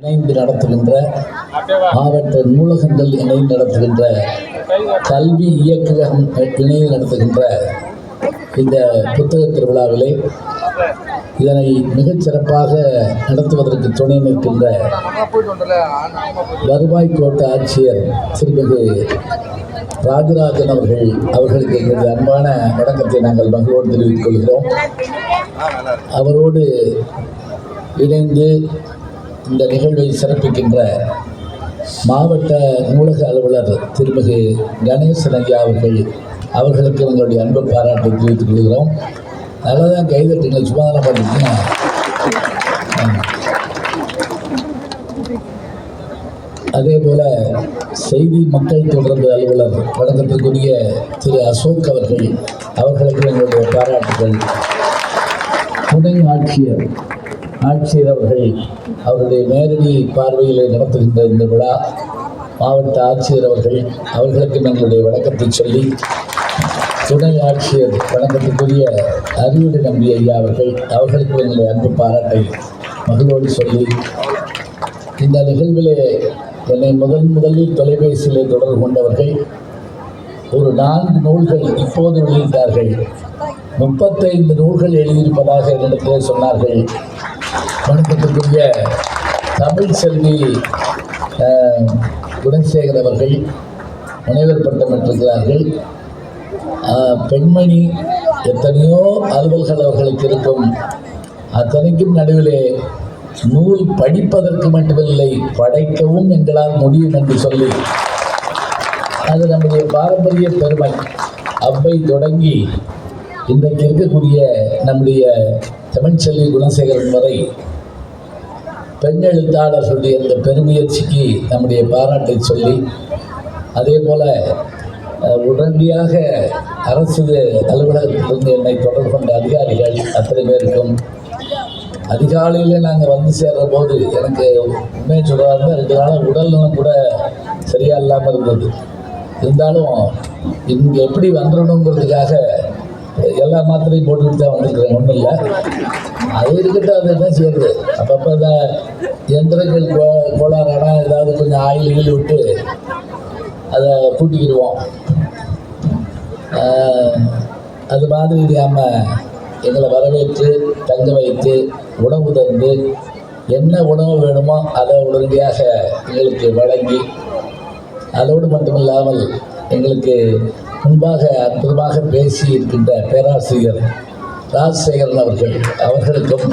இணைந்து நடத்துகின்ற மாவட்ட நூலகங்கள் இணைந்து நடத்துகின்ற கல்வி இயக்ககம் இணைந்து நடத்துகின்ற இந்த புத்தக திருவிழாவிலே இதனை மிகச் சிறப்பாக நடத்துவதற்கு துணை நிற்கின்ற வருவாய் கோட்ட ஆட்சியர் திருமிகு ராஜராஜன் அவர்களுக்கு எங்களது அன்பான வணக்கத்தை நாங்கள் மகிழ்வோடு தெரிவித்துக் கொள்கிறோம். அவரோடு இணைந்து இந்த நிகழ்வை சிறப்பிக்கின்ற மாவட்ட நூலக அலுவலர் திருமிகு கணேசன் ஐயா அவர்களுக்கு எங்களுடைய அன்பு பாராட்டை தெரிவித்துக் கொள்கிறோம். நல்லா தான் கைதட்டுங்க, சும்மா தானே பண்ணிட்டீங்க. அதே போல செய்தி மக்கள் தொடர்பு அலுவலர் வணக்கத்திற்குரிய திரு அசோக் அவர்களுக்கு எங்களுடைய பாராட்டுகள். துணை ஆட்சியர் அவருடைய நேரடி பார்வையில் நடத்துகின்ற இந்த விழா மாவட்ட ஆட்சியர் அவர்களுக்கு எங்களுடைய வணக்கத்தை சொல்லி, துணை ஆட்சியர் வணக்கத்துக்குரிய அறிவுரை நம்பி ஐயா அவர்களுக்கு எங்களுடைய அன்பு பாராட்டை மகிழ்வோடு சொல்லி, இந்த நிகழ்விலே என்னை முதலில் தொலைபேசியிலே தொடர்பு கொண்டவர்கள் ஒரு 4 நூல்கள் இப்போது வெளியிட்டார்கள். 35 நூல்கள் எழுதியிருப்பதாக என்னிடத்திலே சொன்னார்கள். வணக்கத்திற்குரிய தமிழ் செல்வி குணசேகர் முனைவர் பட்டம் பெற்றிருக்கிறார்கள். பெண்மணி எத்தனையோ அலுவல்கள் அவர்களுக்கு இருக்கும். அத்தனைக்கும் நடுவிலே நூல் படிப்பதற்கு மட்டுமில்லை, படைக்கவும் எங்களால் முடியும் என்று சொல்லி, அது நம்முடைய பாரம்பரிய பெருமை. அவ்வை தொடங்கி இன்றைக்கு இருக்கக்கூடிய நம்முடைய தமிழ்ச்செல்வி குணசேகரன் வரை பெண் எழுத்தாளர்களுடைய இந்த பெருமுயற்சிக்கு நம்முடைய பாராட்டை சொல்லி, அதே போல உடனடியாக அரசு அலுவலகத்திலிருந்து என்னை தொடர்பு கொண்ட அதிகாரிகள் அத்தனை பேருக்கும், அதிகாலையில் நாங்கள் வந்து சேர்ற போது எனக்கு உண்மையை சொல்கிறாங்க, 2 நாளாக உடல்நலம் கூட சரியாக இல்லாமல் இருந்தது. இருந்தாலும் இங்கே எப்படி வந்துடணுங்கிறதுக்காக எல்லா மாத்திரையும் போட்டுக்கிட்டு தான் வந்துருக்குறேன். ஒன்றும் இல்லை, அது இருக்கட்டும், அது என்ன செய்யறது. அப்பப்போ இந்த எந்திரங்கள் கோளாறானா ஏதாவது கொஞ்சம் ஆயில் விட்டு அதை கூட்டிக்கிடுவோம். அது மாதிரி இல்லாமல் எங்களை வரவேற்று தங்க வைத்து உணவு தந்து என்ன உணவு வேணுமோ அதை உடனடியாக எங்களுக்கு வழங்கி, அதோடு மட்டுமில்லாமல் எங்களுக்கு முன்பாக அற்புதமாக பேசி இருக்கின்ற பேராசிரியர் ராஜசேகரன் அவர்களுக்கும்